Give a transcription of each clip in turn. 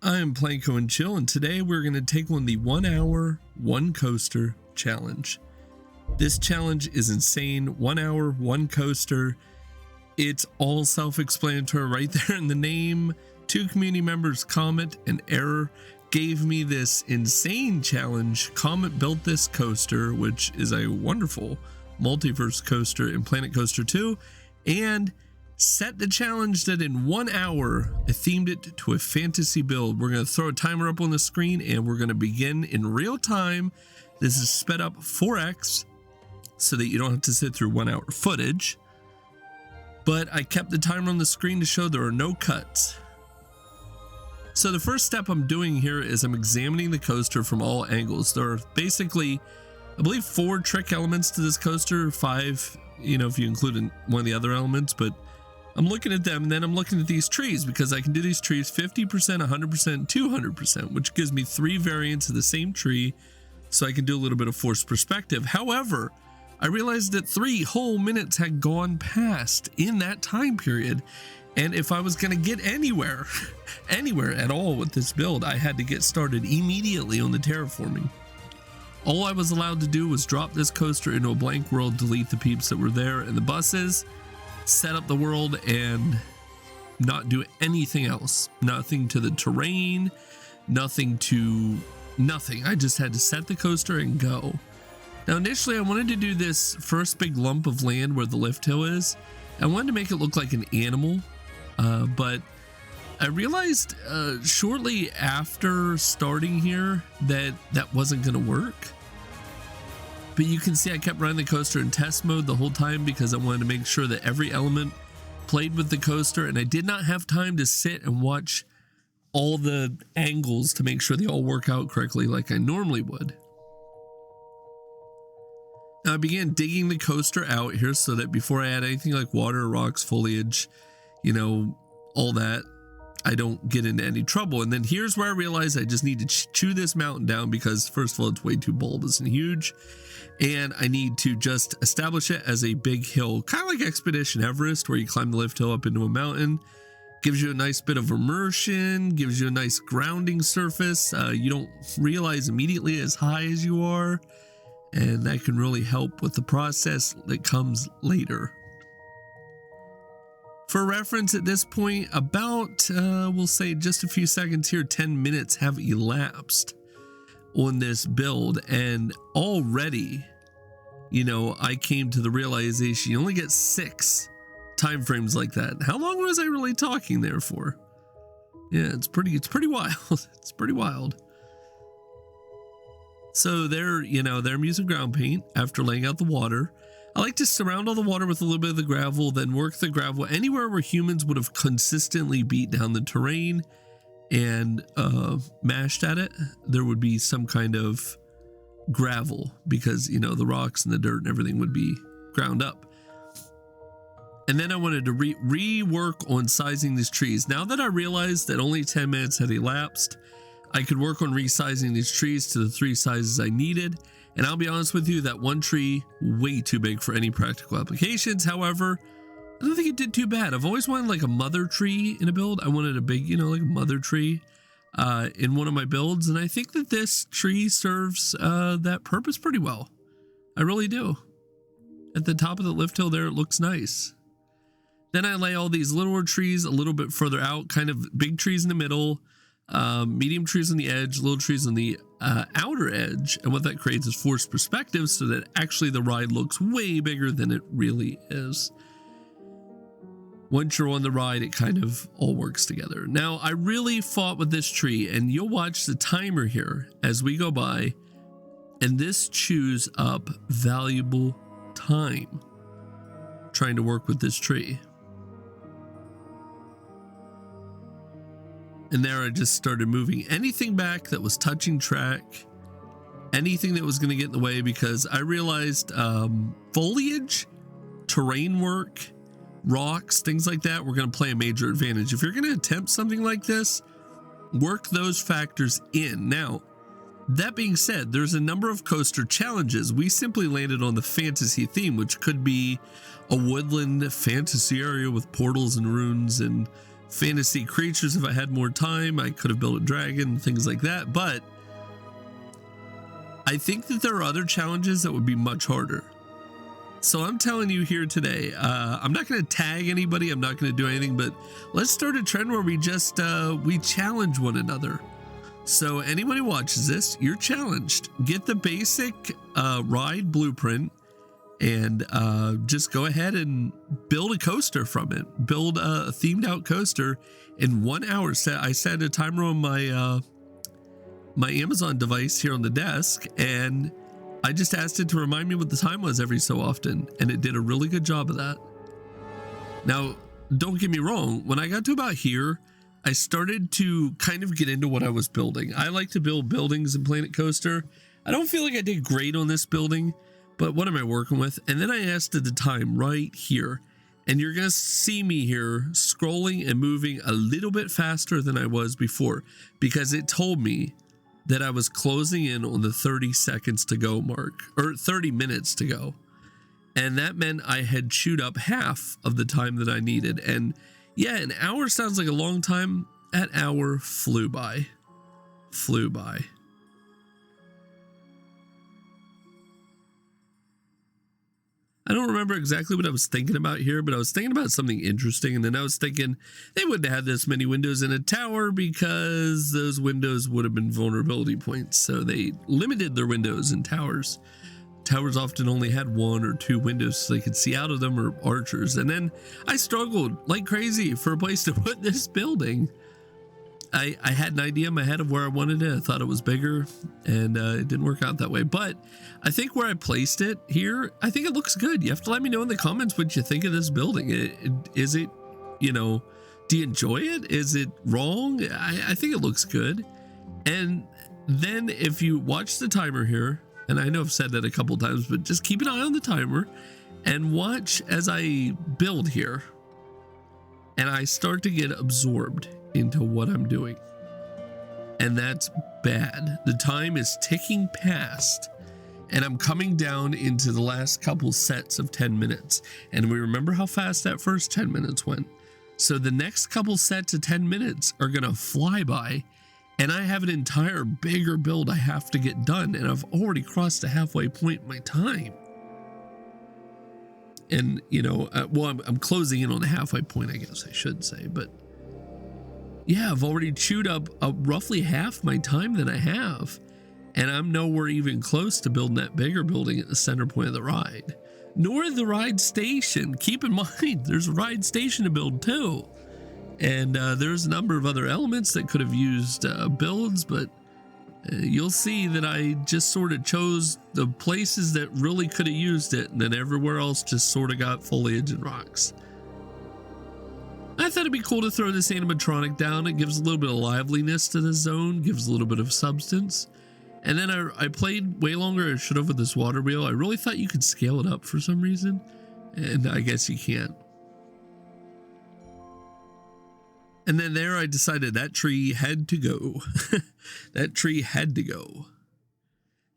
I'm Planco and Chill, and today we're going to take on the 1 hour, 1 coaster challenge. This challenge is insane. 1 hour, 1 coaster. It's all self-explanatory right there in the name. 2 community members, Comet and Error, gave me this insane challenge. Comet built this coaster, which is a wonderful multiverse coaster in Planet Coaster 2, and set the challenge that in 1 hour I themed it to a fantasy build. We're going to throw a timer up on the screen and we're going to begin in real time. This is sped up 4x so that you don't have to sit through 1 hour footage, but I kept the timer on the screen to show there are no cuts. So the first step I'm doing here is I'm examining the coaster from all angles. There are basically, I believe, 4 trick elements to this coaster, 5, if you include one of the other elements, but I'm looking at them, and then I'm looking at these trees because I can do these trees 50%, 100%, 200%, which gives me 3 variants of the same tree, so I can do a little bit of forced perspective. However, I realized that 3 whole minutes had gone past in that time period, and if I was going to get anywhere at all with this build, I had to get started immediately on the terraforming. All I was allowed to do was drop this coaster into a blank world, delete the peeps that were there and the buses, set up the world, and not do anything else. Nothing to the terrain, nothing. I just had to set the coaster and go. Now initially I wanted to do this first big lump of land where the lift hill is. I wanted to make it look like an animal, but I realized shortly after starting here that wasn't going to work. But you can see I kept running the coaster in test mode the whole time because I wanted to make sure that every element played with the coaster, and I did not have time to sit and watch all the angles to make sure they all work out correctly like I normally would. Now I began digging the coaster out here so that before I add anything like water, rocks, foliage, all that, I don't get into any trouble. And then here's where I realized I just need to chew this mountain down because first of all, it's way too bulbous and huge. And I need to just establish it as a big hill, kind of like Expedition Everest, where you climb the lift hill up into a mountain. Gives you a nice bit of immersion, gives you a nice grounding surface. You don't realize immediately as high as you are, and that can really help with the process that comes later. For reference, at this point, about, we'll say just a few seconds here, 10 minutes have elapsed on this build, and already, I came to the realization you only get 6 time frames like that. How long was I really talking there for? Yeah, it's pretty wild. It's pretty wild. So there, I'm using ground paint after laying out the water. I like to surround all the water with a little bit of the gravel, then work the gravel anywhere where humans would have consistently beat down the terrain and mashed at it. There would be some kind of gravel because, the rocks and the dirt and everything would be ground up. And then I wanted to rework on sizing these trees. Now that I realized that only 10 minutes had elapsed, I could work on resizing these trees to the 3 sizes I needed. And I'll be honest with you, that one tree, way too big for any practical applications. However, I don't think it did too bad. I've always wanted like a mother tree in a build. I wanted a big, like a mother tree in one of my builds. And I think that this tree serves that purpose pretty well. I really do. At the top of the lift hill there, it looks nice. Then I lay all these littler trees a little bit further out, kind of big trees in the middle, medium trees on the edge, little trees on the outer edge, and what that creates is forced perspective so that actually the ride looks way bigger than it really is. Once you're on the ride, it kind of all works together. Now, I really fought with this tree, and you'll watch the timer here as we go by, and this chews up valuable time trying to work with this tree. And there I just started moving anything back that was touching track, anything that was going to get in the way, because I realized foliage, terrain work, rocks, things like that were going to play a major advantage. If you're going to attempt something like this, work those factors in. Now, that being said, there's a number of coaster challenges. We simply landed on the fantasy theme, which could be a woodland fantasy area with portals and runes and fantasy creatures. If I had more time, I could have built a dragon, things like that. But I think that there are other challenges that would be much harder. So I'm telling you here today, I'm not going to tag anybody. I'm not going to do anything, but let's start a trend where we just, we challenge one another. So anyone who watches this, you're challenged. Get the basic ride blueprint and just go ahead and build a coaster from it. Build a themed out coaster in 1 hour. I set a timer on my my Amazon device here on the desk, and I just asked it to remind me what the time was every so often, and it did a really good job of that. Now, don't get me wrong, when I got to about here, I started to kind of get into what I was building. I like to build buildings in Planet Coaster. I don't feel like I did great on this building, but what am I working with? And then I asked it the time right here, and you're going to see me here scrolling and moving a little bit faster than I was before, because it told me that I was closing in on the 30 seconds to go mark, or 30 minutes to go. And that meant I had chewed up half of the time that I needed. And yeah, an hour sounds like a long time. That hour flew by. Flew by. I don't remember exactly what I was thinking about here, but I was thinking about something interesting, and then I was thinking they wouldn't have had this many windows in a tower because those windows would have been vulnerability points, so they limited their windows in towers. Towers often only had 1 or 2 windows so they could see out of them, or archers. And then I struggled like crazy for a place to put this building. I had an idea in my head of where I wanted it. I thought it was bigger, and it didn't work out that way. But I think where I placed it here, I think it looks good. You have to let me know in the comments what you think of this building. Is it, you know, do you enjoy it? Is it wrong? I think it looks good. And then if you watch the timer here, and I know I've said that a couple times, but just keep an eye on the timer and watch as I build here. And I start to get absorbed into what I'm doing. And that's bad. The time is ticking past, and I'm coming down into the last couple sets of 10 minutes. And we remember how fast that first 10 minutes went. So the next couple sets of 10 minutes are going to fly by, and I have an entire bigger build I have to get done, and I've already crossed the halfway point in my time. And, you know, well, I'm closing in on the halfway point, I guess I should say, but yeah, I've already chewed up roughly half my time that I have, and I'm nowhere even close to building that bigger building at the center point of the ride, nor the ride station. Keep in mind, there's a ride station to build too, and there's a number of other elements that could have used builds, but you'll see that I just sort of chose the places that really could have used it, and then everywhere else just sort of got foliage and rocks. I thought it'd be cool to throw this animatronic down. It gives a little bit of liveliness to the zone, gives a little bit of substance. And then I played way longer than I should have with this water wheel. I really thought you could scale it up for some reason, and I guess you can't. And then there I decided that tree had to go. That tree had to go.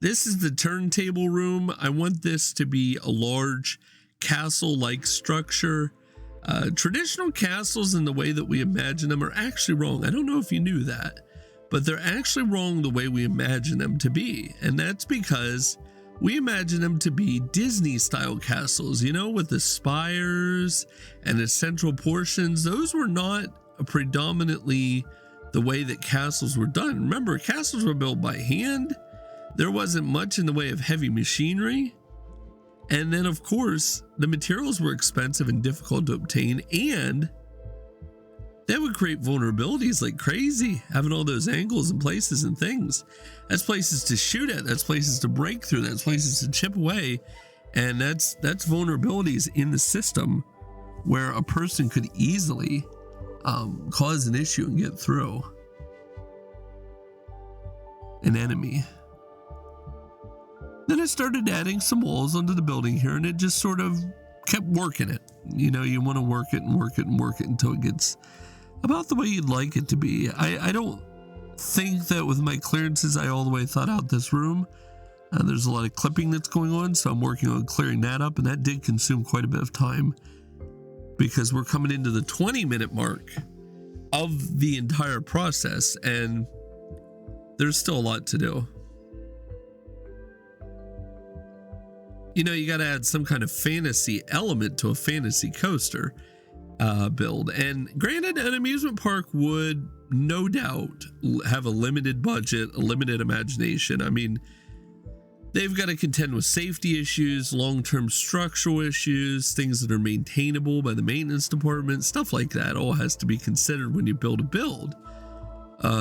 This is the turntable room. I want this to be a large castle-like structure. Traditional castles in the way that we imagine them are actually wrong. I don't know if you knew that, but they're actually wrong the way we imagine them to be. And that's because we imagine them to be Disney style castles, you know, with the spires and the central portions. Those were not predominantly the way that castles were done. Remember, castles were built by hand. There wasn't much in the way of heavy machinery. And then, of course, the materials were expensive and difficult to obtain, and that would create vulnerabilities like crazy, having all those angles and places and things. That's places to shoot at, that's places to break through, that's places to chip away, and that's vulnerabilities in the system where a person could easily cause an issue and get through an enemy. Then I started adding some walls onto the building here, and it just sort of kept working it. You know, you want to work it and work it and work it until it gets about the way you'd like it to be. I don't think that with my clearances I all the way thought out this room. There's a lot of clipping that's going on, so I'm working on clearing that up, and that did consume quite a bit of time because we're coming into the 20-minute mark. of the entire process, and there's still a lot to do. You know, you got to add some kind of fantasy element to a fantasy coaster build. And granted, an amusement park would no doubt have a limited budget, a limited imagination. I mean, they've got to contend with safety issues, long-term structural issues, things that are maintainable by the maintenance department, stuff like that all has to be considered when you build a build.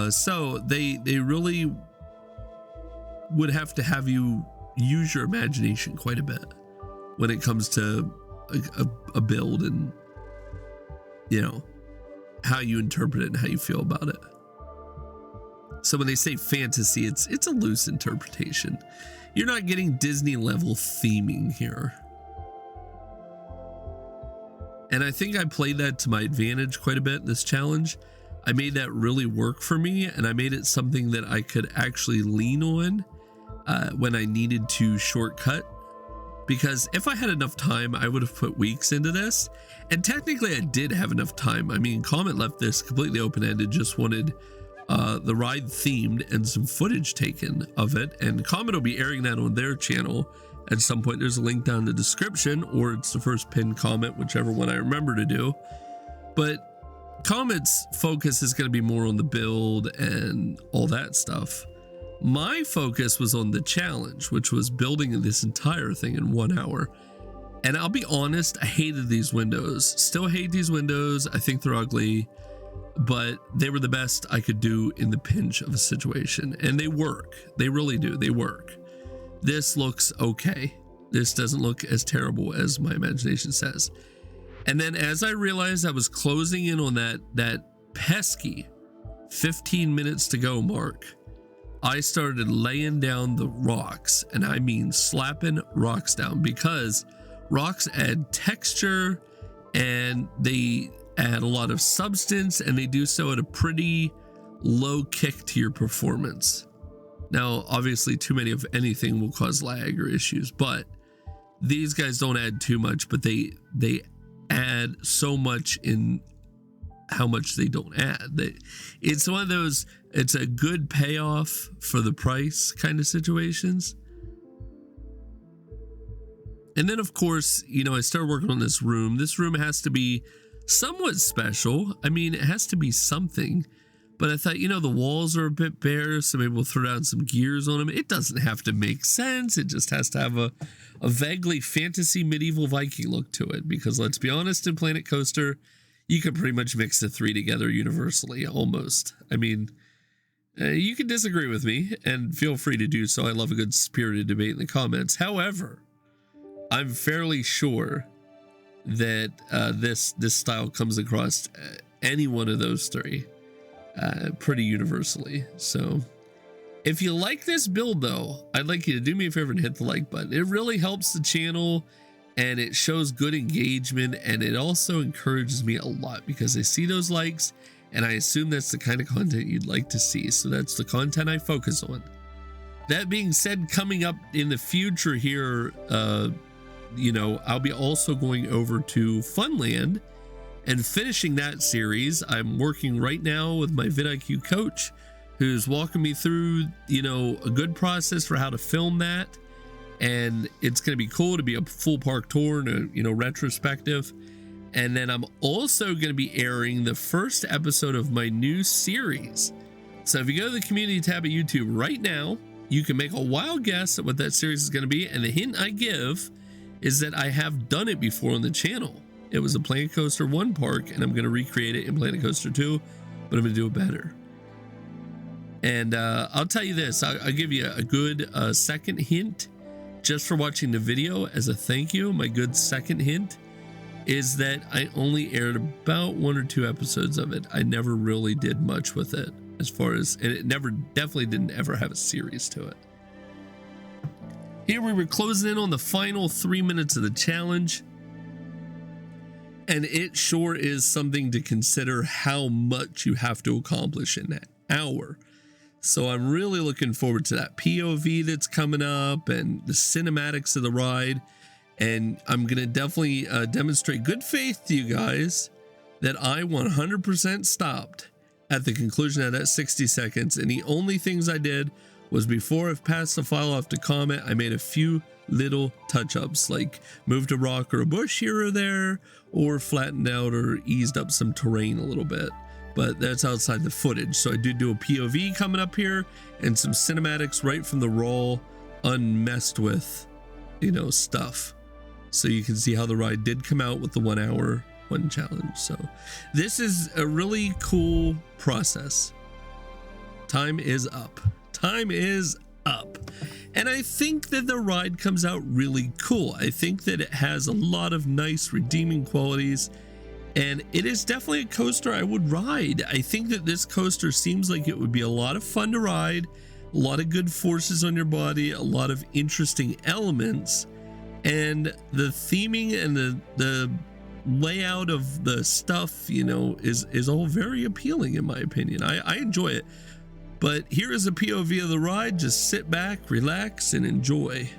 So they really would have to have you use your imagination quite a bit when it comes to a build, and you know how you interpret it and how you feel about it. So when they say fantasy, it's a loose interpretation. You're not getting Disney level theming here. And I think I played that to my advantage quite a bit in this challenge. I made that really work for me, and I made it something that I could actually lean on when I needed to shortcut. Because if I had enough time, I would have put weeks into this. And technically I did have enough time. I mean, Comet left this completely open-ended, just wanted the ride themed and some footage taken of it. And Comet will be airing that on their channel at some point. There's a link down in the description, or it's the first pinned comment, whichever one I remember to do. But Comet's focus is going to be more on the build and all that stuff. My focus was on the challenge, which was building this entire thing in 1 hour. And I'll be honest, I hated these windows. Still hate these windows. I think they're ugly, but they were the best I could do in the pinch of a situation. And they work. They really do. They work. This looks okay. This doesn't look as terrible as my imagination says. And then as I realized I was closing in on that pesky 15 minutes to go mark, I started laying down the rocks, and I mean slapping rocks down, because rocks add texture and they add a lot of substance, and they do so at a pretty low kick to your performance. Now, obviously, too many of anything will cause lag or issues, but these guys don't add too much, but they add so much in how much they don't add. It's one of those, it's a good payoff for the price kind of situations. And then of course, you know, I started working on this room. This room has to be somewhat special. I mean, it has to be something, but I thought, you know, the walls are a bit bare, so maybe we'll throw down some gears on them. It doesn't have to make sense. It just has to have a vaguely fantasy medieval Viking look to it, because let's be honest, in Planet Coaster, you can pretty much mix the three together universally, almost. I mean, you can disagree with me, and feel free to do so. I love a good spirited debate in the comments. However, I'm fairly sure that this style comes across any one of those three pretty universally. So if you like this build, though, I'd like you to do me a favor and hit the like button. It really helps the channel, and it shows good engagement, and it also encourages me a lot, because I see those likes and I assume that's the kind of content you'd like to see. So that's the content I focus on. That being said, coming up in the future here, you know, I'll be also going over to Funland and finishing that series. I'm working right now with my vidIQ coach, who's walking me through, you know, a good process for how to film that. And it's going to be cool to be a full park tour and a, you know, retrospective. And then I'm also going to be airing the first episode of my new series. So if you go to the community tab of YouTube right now, you can make a wild guess at what that series is going to be. And the hint I give is that I have done it before on the channel. It was a Planet Coaster 1 park, and I'm going to recreate it in Planet Coaster 2, but I'm going to do it better. And I'll tell you this, I'll give you a good second hint just for watching the video as a thank you. My good second hint is that I only aired about 1 or 2 episodes of it. I never really did much with it, as far as, and it definitely didn't ever have a series to it. Here we were closing in on the final 3 minutes of the challenge, and it sure is something to consider how much you have to accomplish in that hour. So I'm really looking forward to that POV that's coming up and the cinematics of the ride. And I'm going to definitely demonstrate good faith to you guys that I 100% stopped at the conclusion of that 60 seconds. And the only things I did was, before I've passed the file off to comment, I made a few little touch-ups, like moved a rock or a bush here or there, or flattened out or eased up some terrain a little bit. But that's outside the footage. So I did do a POV coming up here and some cinematics right from the raw, unmessed with, stuff. So you can see how the ride did come out with the 1 hour, 1 challenge. So this is a really cool process. Time is up. Time is up. And I think that the ride comes out really cool. I think that it has a lot of nice redeeming qualities, and it is definitely a coaster I would ride. I think that this coaster seems like it would be a lot of fun to ride, a lot of good forces on your body, a lot of interesting elements, and the theming and the layout of the stuff, is all very appealing in my opinion. I enjoy it. But here is a POV of the ride. Just sit back, relax, and enjoy.